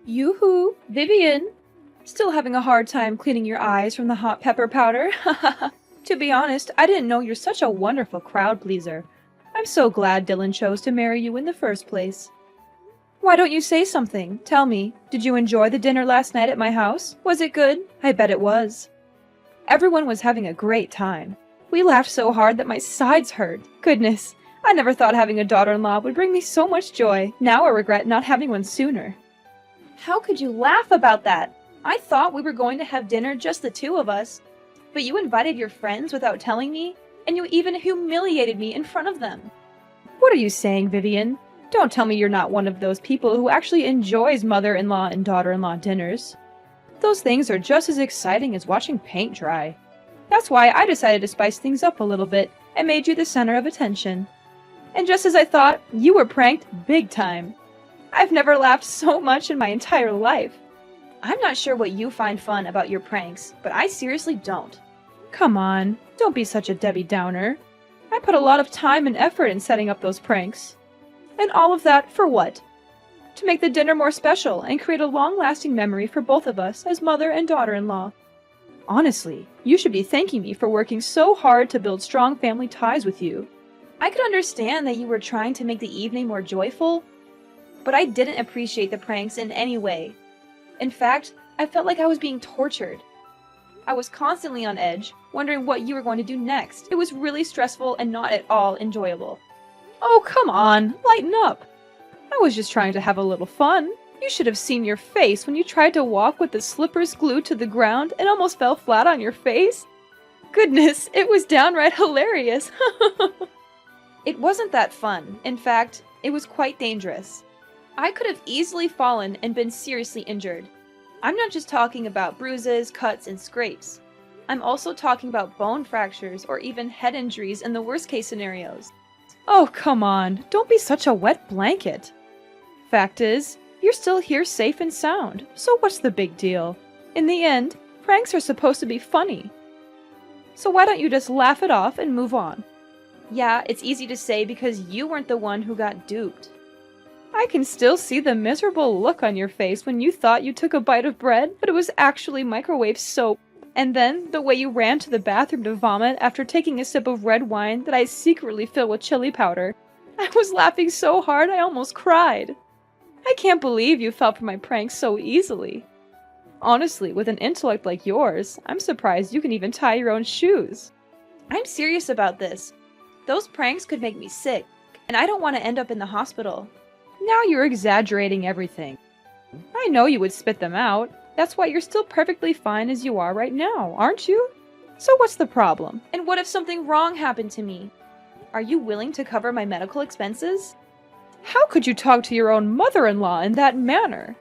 Yoo-hoo, Vivian! Still having a hard time cleaning your eyes from the hot pepper powder? To be honest, I didn't know you're such a wonderful crowd pleaser. I'm so glad Dylan chose to marry you in the first place. Why don't you say something? Tell me, did you enjoy the dinner last night at my house? Was it good? I bet it was. Everyone was having a great time. We laughed so hard that my sides hurt. Goodness, I never thought having a daughter-in-law would bring me so much joy. Now I regret not having one sooner. How could you laugh about that? I thought we were going to have dinner just the two of us. But you invited your friends without telling me, and you even humiliated me in front of them. What are you saying, Vivian? Don't tell me you're not one of those people who actually enjoys mother-in-law and daughter-in-law dinners. Those things are just as exciting as watching paint dry. That's why I decided to spice things up a little bit and made you the center of attention. And just as I thought, you were pranked big time. I've never laughed so much in my entire life. I'm not sure what you find fun about your pranks, but I seriously don't. Come on, don't be such a Debbie Downer. I put a lot of time and effort in setting up those pranks. And all of that for what? To make the dinner more special and create a long-lasting memory for both of us as mother and daughter-in-law. Honestly, you should be thanking me for working so hard to build strong family ties with you. I could understand that you were trying to make the evening more joyful, but I didn't appreciate the pranks in any way. In fact, I felt like I was being tortured. I was constantly on edge, wondering what you were going to do next. It was really stressful and not at all enjoyable. Oh, come on, lighten up. I was just trying to have a little fun. You should have seen your face when you tried to walk with the slippers glued to the ground and almost fell flat on your face. Goodness, it was downright hilarious. It wasn't that fun. In fact, it was quite dangerous. I could have easily fallen and been seriously injured. I'm not just talking about bruises, cuts, and scrapes. I'm also talking about bone fractures or even head injuries in the worst-case scenarios. Oh, come on, don't be such a wet blanket. Fact is, you're still here safe and sound, so what's the big deal? In the end, pranks are supposed to be funny. So why don't you just laugh it off and move on? Yeah, it's easy to say because you weren't the one who got duped. I can still see the miserable look on your face when you thought you took a bite of bread, but it was actually microwave soap. And then, the way you ran to the bathroom to vomit after taking a sip of red wine that I secretly filled with chili powder. I was laughing so hard I almost cried. I can't believe you fell for my pranks so easily. Honestly, with an intellect like yours, I'm surprised you can even tie your own shoes. I'm serious about this. Those pranks could make me sick, and I don't want to end up in the hospital. Now you're exaggerating everything. I know you would spit them out. That's why you're still perfectly fine as you are right now, aren't you? So what's the problem? And what if something wrong happened to me? Are you willing to cover my medical expenses? How could you talk to your own mother-in-law in that manner?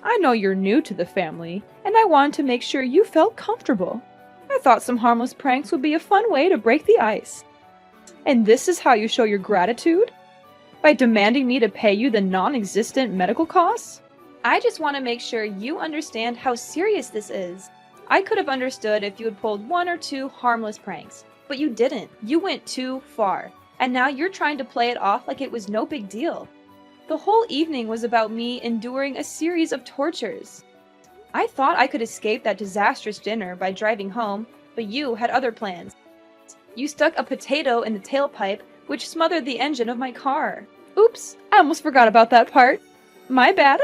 I know you're new to the family, and I wanted to make sure you felt comfortable. I thought some harmless pranks would be a fun way to break the ice. And this is how you show your gratitude? By demanding me to pay you the non-existent medical costs? I just want to make sure you understand how serious this is. I could have understood if you had pulled one or two harmless pranks, but you didn't. You went too far, and now you're trying to play it off like it was no big deal. The whole evening was about me enduring a series of tortures. I thought I could escape that disastrous dinner by driving home, but you had other plans. You stuck a potato in the tailpipe, which smothered the engine of my car. Oops, I almost forgot about that part. My bad.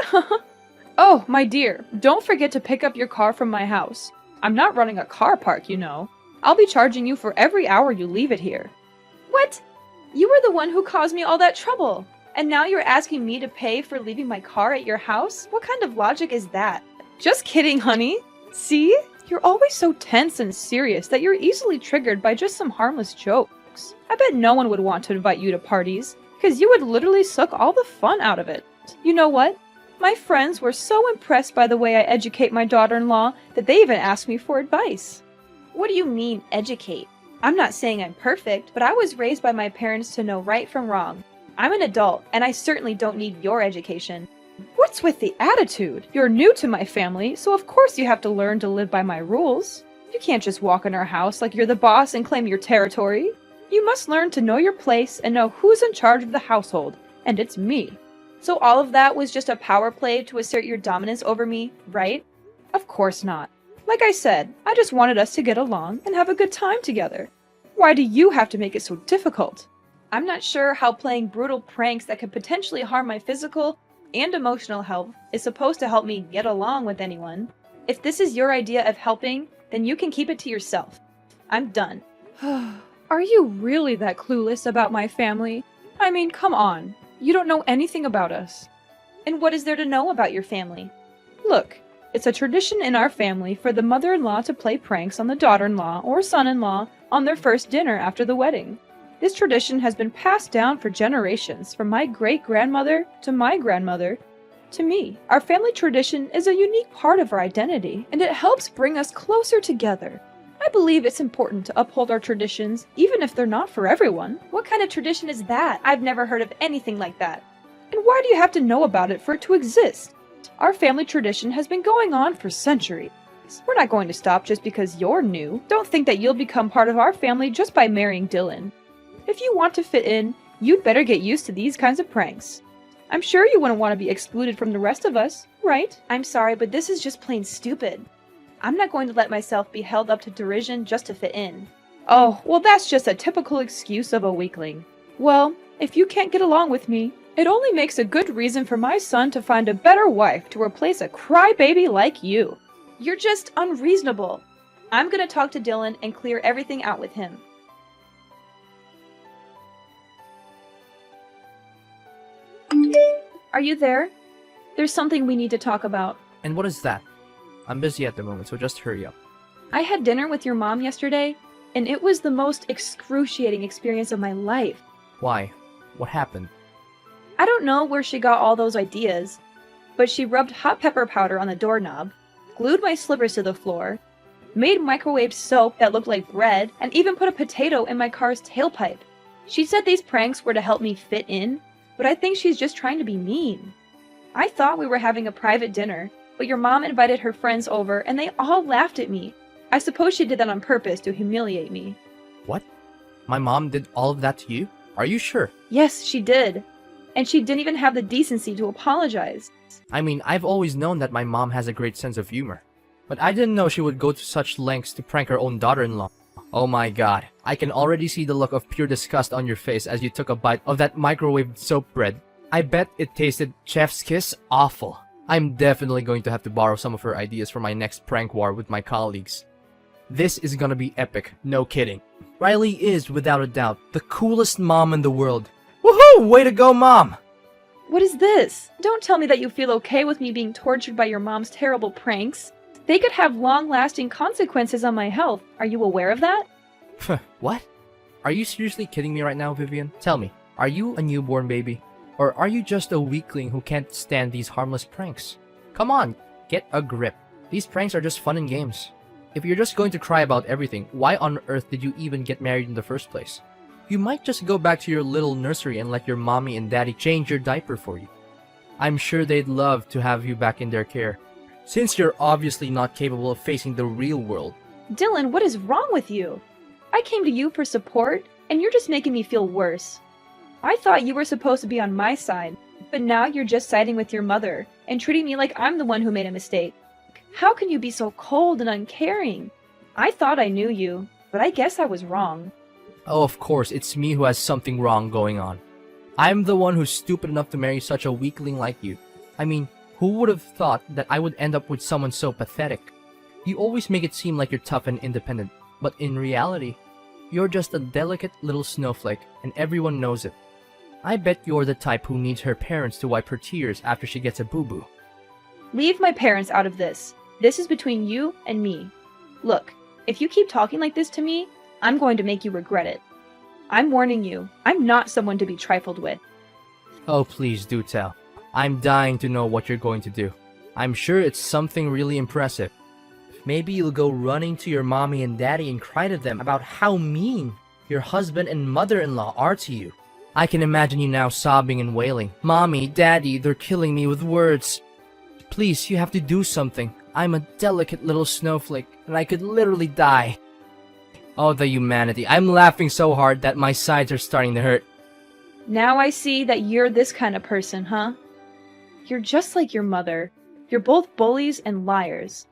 Oh, my dear, don't forget to pick up your car from my house. I'm not running a car park, you know. I'll be charging you for every hour you leave it here. What? You were the one who caused me all that trouble. And now you're asking me to pay for leaving my car at your house? What kind of logic is that? Just kidding, honey. See? You're always so tense and serious that you're easily triggered by just some harmless jokes. I bet no one would want to invite you to parties, because you would literally suck all the fun out of it. You know what? My friends were so impressed by the way I educate my daughter-in-law that they even asked me for advice. What do you mean, educate? I'm not saying I'm perfect, but I was raised by my parents to know right from wrong. I'm an adult, and I certainly don't need your education. What's with the attitude? You're new to my family, so of course you have to learn to live by my rules. You can't just walk in our house like you're the boss and claim your territory. You must learn to know your place and know who's in charge of the household, and it's me. So all of that was just a power play to assert your dominance over me, right? Of course not. Like I said, I just wanted us to get along and have a good time together. Why do you have to make it so difficult? I'm not sure how playing brutal pranks that could potentially harm my physical and emotional health is supposed to help me get along with anyone. If this is your idea of helping, then you can keep it to yourself. I'm done. Are you really that clueless about my family? I mean, come on. You don't know anything about us. And what is there to know about your family? Look, it's a tradition in our family for the mother-in-law to play pranks on the daughter-in-law or son-in-law on their first dinner after the wedding. This tradition has been passed down for generations, from my great-grandmother to my grandmother to me. Our family tradition is a unique part of our identity, and it helps bring us closer together. I believe it's important to uphold our traditions, even if they're not for everyone. What kind of tradition is that? I've never heard of anything like that. And why do you have to know about it for it to exist? Our family tradition has been going on for centuries. We're not going to stop just because you're new. Don't think that you'll become part of our family just by marrying Dylan. If you want to fit in, you'd better get used to these kinds of pranks. I'm sure you wouldn't want to be excluded from the rest of us, right? I'm sorry, but this is just plain stupid. I'm not going to let myself be held up to derision just to fit in. Oh, well, that's just a typical excuse of a weakling. Well, if you can't get along with me, it only makes a good reason for my son to find a better wife to replace a crybaby like you. You're just unreasonable. I'm gonna talk to Dylan and clear everything out with him. Are you there? There's something we need to talk about. And what is that? I'm busy at the moment, so just hurry up. I had dinner with your mom yesterday, and it was the most excruciating experience of my life. Why? What happened? I don't know where she got all those ideas, but she rubbed hot pepper powder on the doorknob, glued my slippers to the floor, made microwave soap that looked like bread, and even put a potato in my car's tailpipe. She said these pranks were to help me fit in, but I think she's just trying to be mean. I thought we were having a private dinner, but your mom invited her friends over and they all laughed at me. I suppose she did that on purpose to humiliate me. What? My mom did all of that to you? Are you sure? Yes, she did. And she didn't even have the decency to apologize. I mean, I've always known that my mom has a great sense of humor. But I didn't know she would go to such lengths to prank her own daughter-in-law. Oh my god, I can already see the look of pure disgust on your face as you took a bite of that microwaved soap bread. I bet it tasted chef's kiss awful. I'm definitely going to have to borrow some of her ideas for my next prank war with my colleagues. This is gonna be epic, no kidding. Riley is, without a doubt, the coolest mom in the world. Woohoo! Way to go, Mom! What is this? Don't tell me that you feel okay with me being tortured by your mom's terrible pranks. They could have long-lasting consequences on my health. Are you aware of that? What? Are you seriously kidding me right now, Vivian? Tell me, are you a newborn baby? Or are you just a weakling who can't stand these harmless pranks? Come on, get a grip. These pranks are just fun and games. If you're just going to cry about everything, why on earth did you even get married in the first place? You might just go back to your little nursery and let your mommy and daddy change your diaper for you. I'm sure they'd love to have you back in their care, since you're obviously not capable of facing the real world. Dylan, what is wrong with you? I came to you for support, and you're just making me feel worse. I thought you were supposed to be on my side, but now you're just siding with your mother and treating me like I'm the one who made a mistake. How can you be so cold and uncaring? I thought I knew you, but I guess I was wrong. Oh, of course, it's me who has something wrong going on. I'm the one who's stupid enough to marry such a weakling like you. I mean, who would have thought that I would end up with someone so pathetic? You always make it seem like you're tough and independent, but in reality, you're just a delicate little snowflake, and everyone knows it. I bet you're the type who needs her parents to wipe her tears after she gets a boo-boo. Leave my parents out of this. This is between you and me. Look, if you keep talking like this to me, I'm going to make you regret it. I'm warning you, I'm not someone to be trifled with. Oh, please do tell. I'm dying to know what you're going to do. I'm sure it's something really impressive. Maybe you'll go running to your mommy and daddy and cry to them about how mean your husband and mother-in-law are to you. I can imagine you now sobbing and wailing. Mommy, Daddy, they're killing me with words. Please, you have to do something. I'm a delicate little snowflake, and I could literally die. Oh, the humanity. I'm laughing so hard that my sides are starting to hurt. Now I see that you're this kind of person, huh? You're just like your mother. You're both bullies and liars.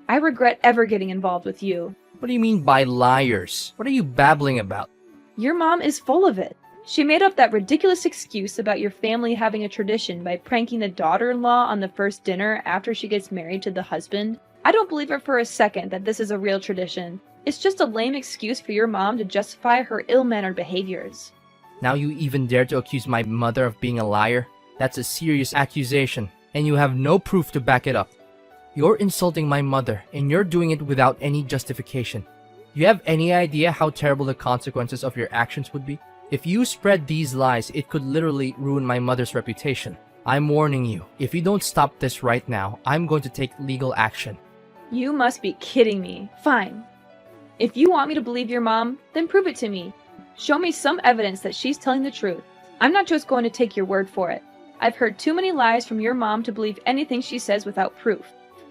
I regret ever getting involved with you. What do you mean by liars? What are you babbling about? Your mom is full of it. She made up that ridiculous excuse about your family having a tradition by pranking the daughter-in-law on the first dinner after she gets married to the husband. I don't believe her for a second that this is a real tradition. It's just a lame excuse for your mom to justify her ill-mannered behaviors. Now you even dare to accuse my mother of being a liar? That's a serious accusation, and you have no proof to back it up. You're insulting my mother, and you're doing it without any justification. Do you have any idea how terrible the consequences of your actions would be? If you spread these lies, it could literally ruin my mother's reputation. I'm warning you, if you don't stop this right now, I'm going to take legal action. You must be kidding me. Fine. If you want me to believe your mom, then prove it to me. Show me some evidence that she's telling the truth. I'm not just going to take your word for it. I've heard too many lies from your mom to believe anything she says without proof.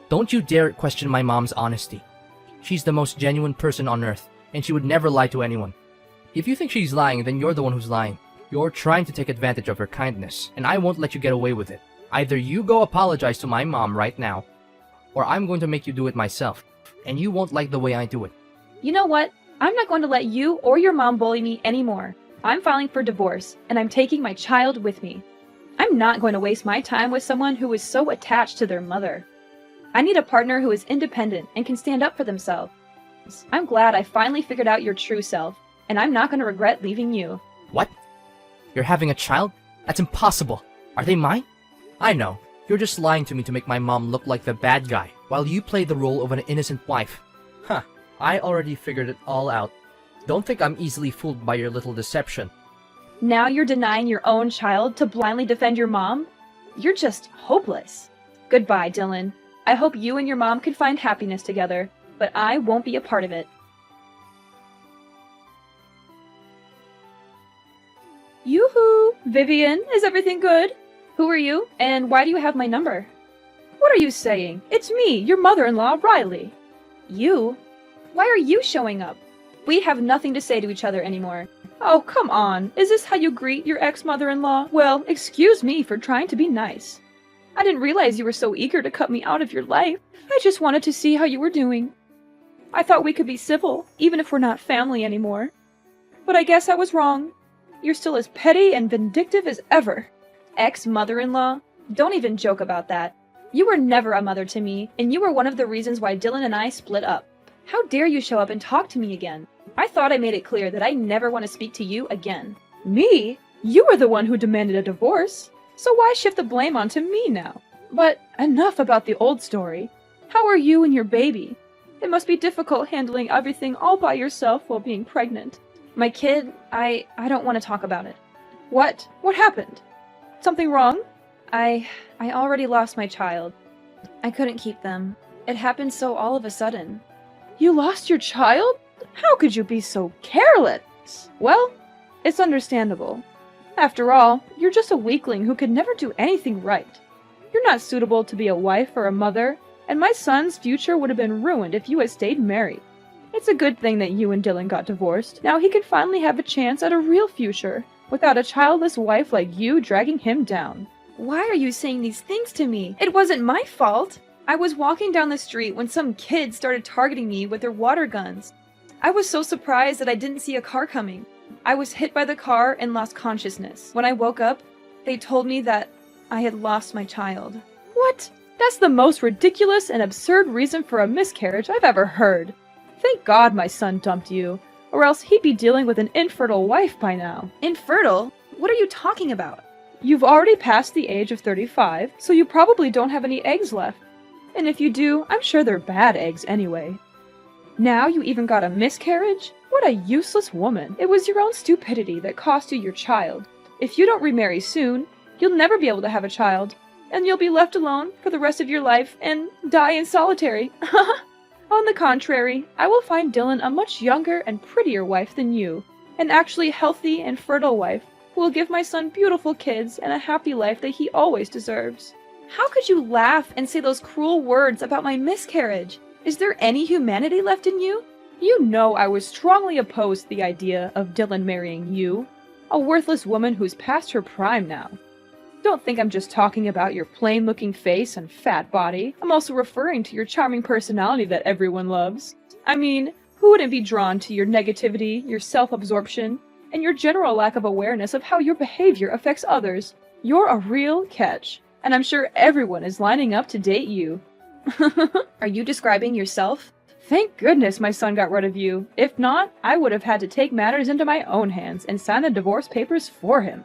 Don't you dare question my mom's honesty. She's the most genuine person on earth, and she would never lie to anyone. If you think she's lying, then you're the one who's lying. You're trying to take advantage of her kindness, and I won't let you get away with it. Either you go apologize to my mom right now, or I'm going to make you do it myself, and you won't like the way I do it. You know what? I'm not going to let you or your mom bully me anymore. I'm filing for divorce, and I'm taking my child with me. I'm not going to waste my time with someone who is so attached to their mother. I need a partner who is independent and can stand up for themselves. I'm glad I finally figured out your true self, and I'm not going to regret leaving you. What? You're having a child? That's impossible. Are they mine? I know. You're just lying to me to make my mom look like the bad guy, while you play the role of an innocent wife. Huh. I already figured it all out. Don't think I'm easily fooled by your little deception. Now you're denying your own child to blindly defend your mom? You're just hopeless. Goodbye, Dylan. I hope you and your mom can find happiness together, but I won't be a part of it. Yoo-hoo! Vivian, is everything good? Who are you, and why do you have my number? What are you saying? It's me, your mother-in-law, Riley. You? Why are you showing up? We have nothing to say to each other anymore. Oh, come on. Is this how you greet your ex-mother-in-law? Well, excuse me for trying to be nice. I didn't realize you were so eager to cut me out of your life. I just wanted to see how you were doing. I thought we could be civil, even if we're not family anymore. But I guess I was wrong. You're still as petty and vindictive as ever. Ex-mother-in-law? Don't even joke about that. You were never a mother to me, and you were one of the reasons why Dylan and I split up. How dare you show up and talk to me again? I thought I made it clear that I never want to speak to you again. Me? You were the one who demanded a divorce. So why shift the blame onto me now? But enough about the old story. How are you and your baby? It must be difficult handling everything all by yourself while being pregnant. My kid, I don't want to talk about it. What? What happened? Something wrong? I already lost my child. I couldn't keep them. It happened so all of a sudden. You lost your child? How could you be so careless? Well, it's understandable. After all, you're just a weakling who could never do anything right. You're not suitable to be a wife or a mother, and my son's future would have been ruined if you had stayed married. It's a good thing that you and Dylan got divorced. Now he can finally have a chance at a real future, without a childless wife like you dragging him down. Why are you saying these things to me? It wasn't my fault. I was walking down the street when some kids started targeting me with their water guns. I was so surprised that I didn't see a car coming. I was hit by the car and lost consciousness. When I woke up, they told me that I had lost my child. What? That's the most ridiculous and absurd reason for a miscarriage I've ever heard. Thank God my son dumped you, or else he'd be dealing with an infertile wife by now. Infertile? What are you talking about? You've already passed the age of 35, so you probably don't have any eggs left. And if you do, I'm sure they're bad eggs anyway. Now you even got a miscarriage? What a useless woman. It was your own stupidity that cost you your child. If you don't remarry soon, you'll never be able to have a child, and you'll be left alone for the rest of your life and die in solitary. On the contrary, I will find Dylan a much younger and prettier wife than you, an actually healthy and fertile wife who will give my son beautiful kids and a happy life that he always deserves. How could you laugh and say those cruel words about my miscarriage? Is there any humanity left in you? You know I was strongly opposed to the idea of Dylan marrying you, a worthless woman who's past her prime now. Don't think I'm just talking about your plain-looking face and fat body. I'm also referring to your charming personality that everyone loves. I mean, who wouldn't be drawn to your negativity, your self-absorption, and your general lack of awareness of how your behavior affects others? You're a real catch, and I'm sure everyone is lining up to date you. Are you describing yourself? Thank goodness my son got rid of you. If not, I would have had to take matters into my own hands and sign the divorce papers for him.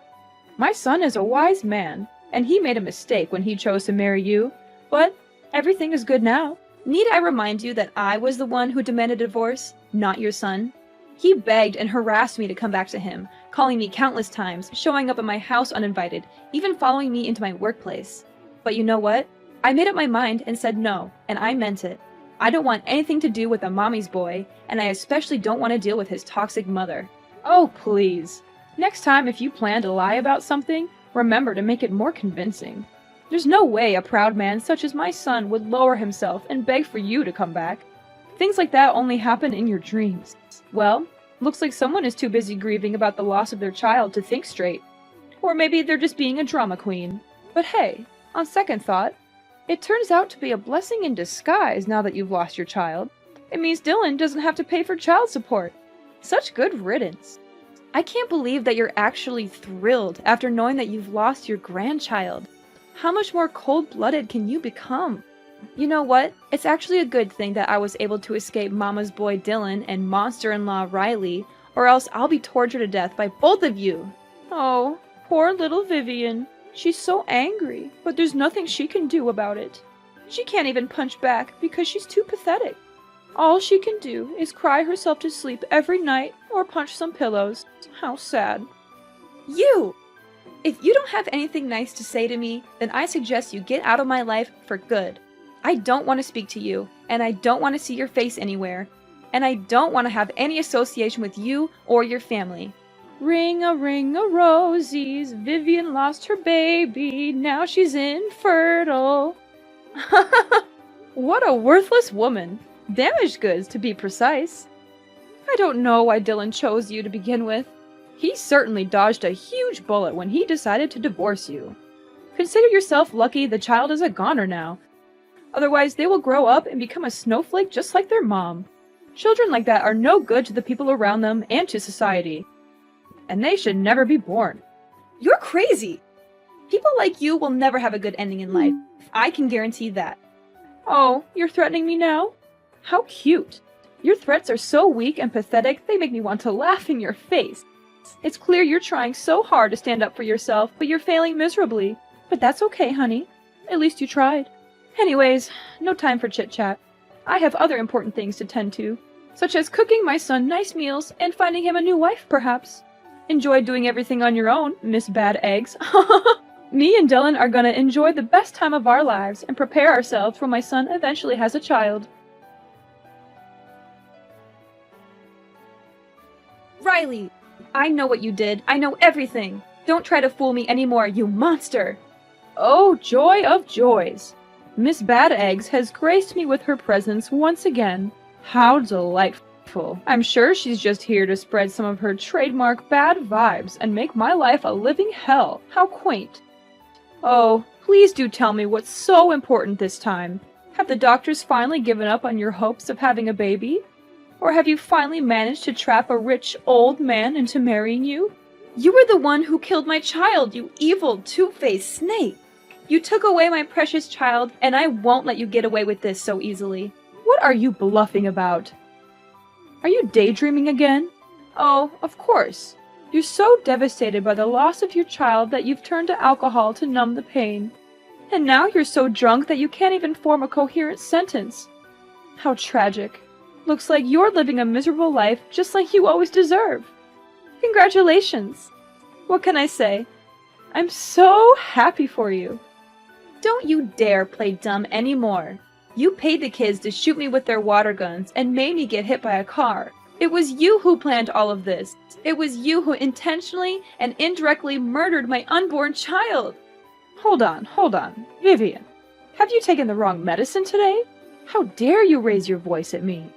My son is a wise man, and he made a mistake when he chose to marry you, but everything is good now. Need I remind you that I was the one who demanded a divorce, not your son? He begged and harassed me to come back to him, calling me countless times, showing up at my house uninvited, even following me into my workplace. But you know what? I made up my mind and said no, and I meant it. I don't want anything to do with a mommy's boy, and I especially don't want to deal with his toxic mother. Oh, please. Next time if you plan to lie about something, remember to make it more convincing. There's no way a proud man such as my son would lower himself and beg for you to come back. Things like that only happen in your dreams. Well, looks like someone is too busy grieving about the loss of their child to think straight. Or maybe they're just being a drama queen. But hey, on second thought, it turns out to be a blessing in disguise now that you've lost your child. It means Dylan doesn't have to pay for child support. Such good riddance. I can't believe that you're actually thrilled after knowing that you've lost your grandchild. How much more cold-blooded can you become? You know what? It's actually a good thing that I was able to escape Mama's boy Dylan and monster-in-law Riley, or else I'll be tortured to death by both of you. Oh, poor little Vivian. She's so angry, but there's nothing she can do about it. She can't even punch back because she's too pathetic. All she can do is cry herself to sleep every night or punch some pillows. How sad. You! If you don't have anything nice to say to me, then I suggest you get out of my life for good. I don't want to speak to you, and I don't want to see your face anywhere, and I don't want to have any association with you or your family. Ring-a-rosies, Vivian lost her baby, now she's infertile. What a worthless woman. Damaged goods, to be precise. I don't know why Dylan chose you to begin with. He certainly dodged a huge bullet when he decided to divorce you. Consider yourself lucky the child is a goner now. Otherwise, they will grow up and become a snowflake just like their mom. Children like that are no good to the people around them and to society. And they should never be born. You're crazy! People like you will never have a good ending in life. I can guarantee that. Oh, you're threatening me now? How cute. Your threats are so weak and pathetic, they make me want to laugh in your face. It's clear you're trying so hard to stand up for yourself, but you're failing miserably. But that's okay, honey. At least you tried. Anyways, no time for chit-chat. I have other important things to tend to, such as cooking my son nice meals and finding him a new wife, perhaps. Enjoy doing everything on your own, Miss Bad Eggs. Me and Dylan are gonna enjoy the best time of our lives and prepare ourselves when my son eventually has a child. Riley! I know what you did. I know everything. Don't try to fool me anymore, you monster! Oh, joy of joys! Miss Bad Eggs has graced me with her presence once again. How delightful. I'm sure she's just here to spread some of her trademark bad vibes and make my life a living hell. How quaint. Oh, please do tell me what's so important this time. Have the doctors finally given up on your hopes of having a baby? Or have you finally managed to trap a rich old man into marrying you? You were the one who killed my child, you evil, two-faced snake! You took away my precious child, and I won't let you get away with this so easily. What are you bluffing about? Are you daydreaming again? Oh, of course. You're so devastated by the loss of your child that you've turned to alcohol to numb the pain. And now you're so drunk that you can't even form a coherent sentence. How tragic. Looks like you're living a miserable life just like you always deserve. Congratulations. What can I say? I'm so happy for you. Don't you dare play dumb anymore. You paid the kids to shoot me with their water guns and made me get hit by a car. It was you who planned all of this. It was you who intentionally and indirectly murdered my unborn child. Hold on. Vivian, have you taken the wrong medicine today? How dare you raise your voice at me?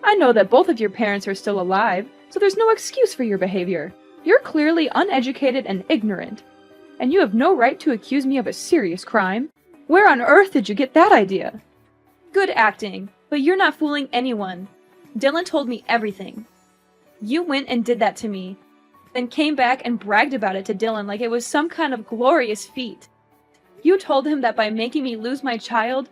I know that both of your parents are still alive, so there's no excuse for your behavior. You're clearly uneducated and ignorant. and you have no right to accuse me of a serious crime. Where on earth did you get that idea? Good acting, but you're not fooling anyone. Dylan told me everything. You went and did that to me, then came back and bragged about it to Dylan like it was some kind of glorious feat. You told him that by making me lose my child,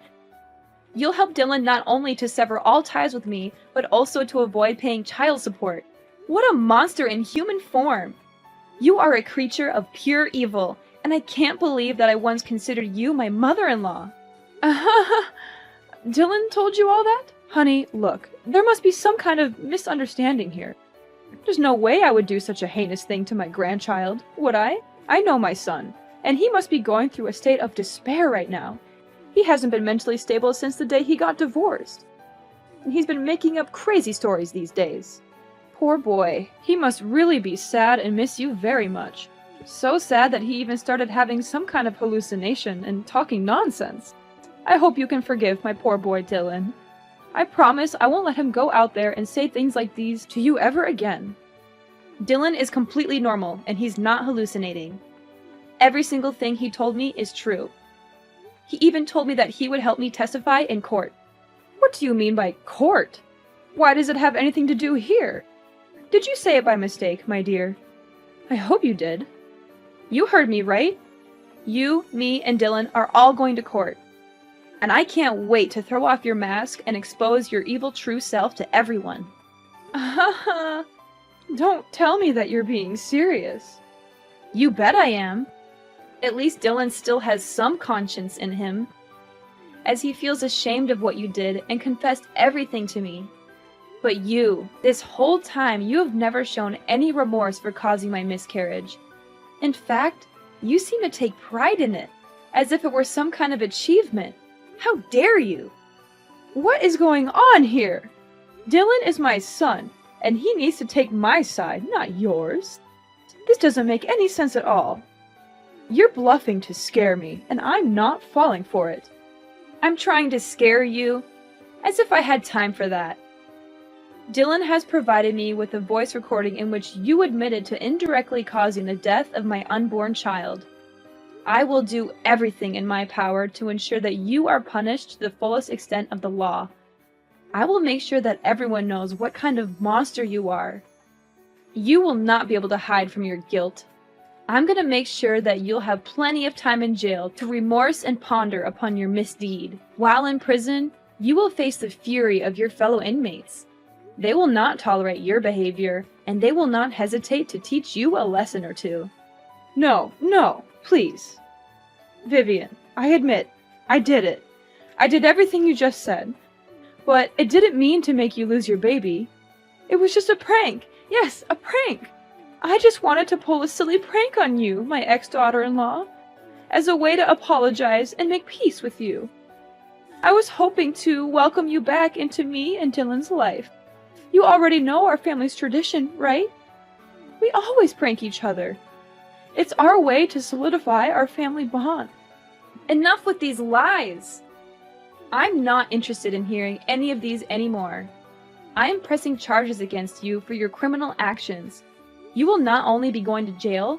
you'll help Dylan not only to sever all ties with me, but also to avoid paying child support. What a monster in human form! You are a creature of pure evil, and I can't believe that I once considered you my mother-in-law. Dylan told you all that? Honey, look, there must be some kind of misunderstanding here. There's no way I would do such a heinous thing to my grandchild, would I? I know my son, and he must be going through a state of despair right now. He hasn't been mentally stable since the day he got divorced. And he's been making up crazy stories these days. Poor boy, he must really be sad and miss you very much. So sad that he even started having some kind of hallucination and talking nonsense. I hope you can forgive my poor boy Dylan. I promise I won't let him go out there and say things like these to you ever again. Dylan is completely normal, and he's not hallucinating. Every single thing he told me is true. He even told me that he would help me testify in court. What do you mean by court? Why does it have anything to do here? Did you say it by mistake, my dear? I hope you did. You heard me, right? You, me, and Dylan are all going to court. And I can't wait to throw off your mask and expose your evil true self to everyone. Don't tell me that you're being serious. You bet I am. At least Dylan still has some conscience in him, as he feels ashamed of what you did and confessed everything to me. But you, this whole time, you have never shown any remorse for causing my miscarriage. In fact, you seem to take pride in it, as if it were some kind of achievement. How dare you? What is going on here? Dylan is my son, and he needs to take my side, not yours. This doesn't make any sense at all. You're bluffing to scare me, and I'm not falling for it. I'm trying to scare you? As if I had time for that. Dylan has provided me with a voice recording in which you admitted to indirectly causing the death of my unborn child. I will do everything in my power to ensure that you are punished to the fullest extent of the law. I will make sure that everyone knows what kind of monster you are. You will not be able to hide from your guilt. I'm going to make sure that you'll have plenty of time in jail to remorse and ponder upon your misdeed. While in prison, you will face the fury of your fellow inmates. They will not tolerate your behavior, and they will not hesitate to teach you a lesson or two. No, please. Vivian, I admit, I did it. I did everything you just said. But it didn't mean to make you lose your baby. It was just a prank. Yes, a prank. I just wanted to pull a silly prank on you, my ex-daughter-in-law, as a way to apologize and make peace with you. I was hoping to welcome you back into me and Dylan's life. You already know our family's tradition, right? We always prank each other. It's our way to solidify our family bond. Enough with these lies! I'm not interested in hearing any of these anymore. I am pressing charges against you for your criminal actions. You will not only be going to jail,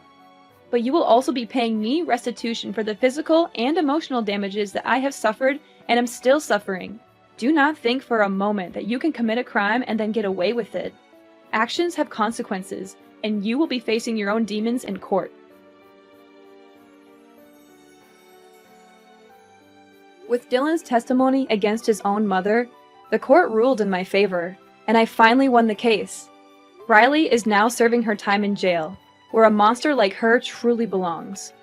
but you will also be paying me restitution for the physical and emotional damages that I have suffered and am still suffering. Do not think for a moment that you can commit a crime and then get away with it. Actions have consequences, and you will be facing your own demons in court. With Dylan's testimony against his own mother, the court ruled in my favor, and I finally won the case. Riley is now serving her time in jail, where a monster like her truly belongs.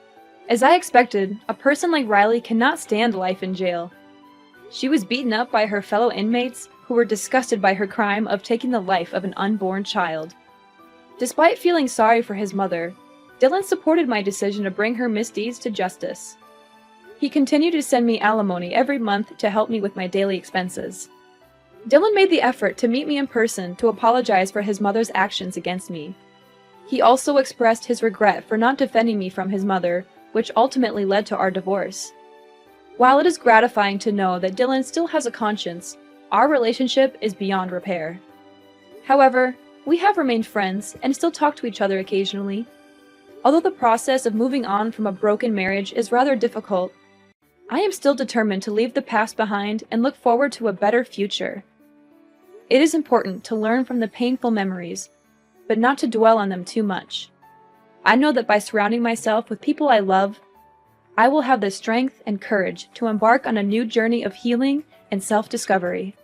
As I expected, a person like Riley cannot stand life in jail. She was beaten up by her fellow inmates, who were disgusted by her crime of taking the life of an unborn child. Despite feeling sorry for his mother, Dylan supported my decision to bring her misdeeds to justice. He continued to send me alimony every month to help me with my daily expenses. Dylan made the effort to meet me in person to apologize for his mother's actions against me. He also expressed his regret for not defending me from his mother, which ultimately led to our divorce. While it is gratifying to know that Dylan still has a conscience, our relationship is beyond repair. However, we have remained friends and still talk to each other occasionally. Although the process of moving on from a broken marriage is rather difficult, I am still determined to leave the past behind and look forward to a better future. It is important to learn from the painful memories, but not to dwell on them too much. I know that by surrounding myself with people I love, I will have the strength and courage to embark on a new journey of healing and self-discovery.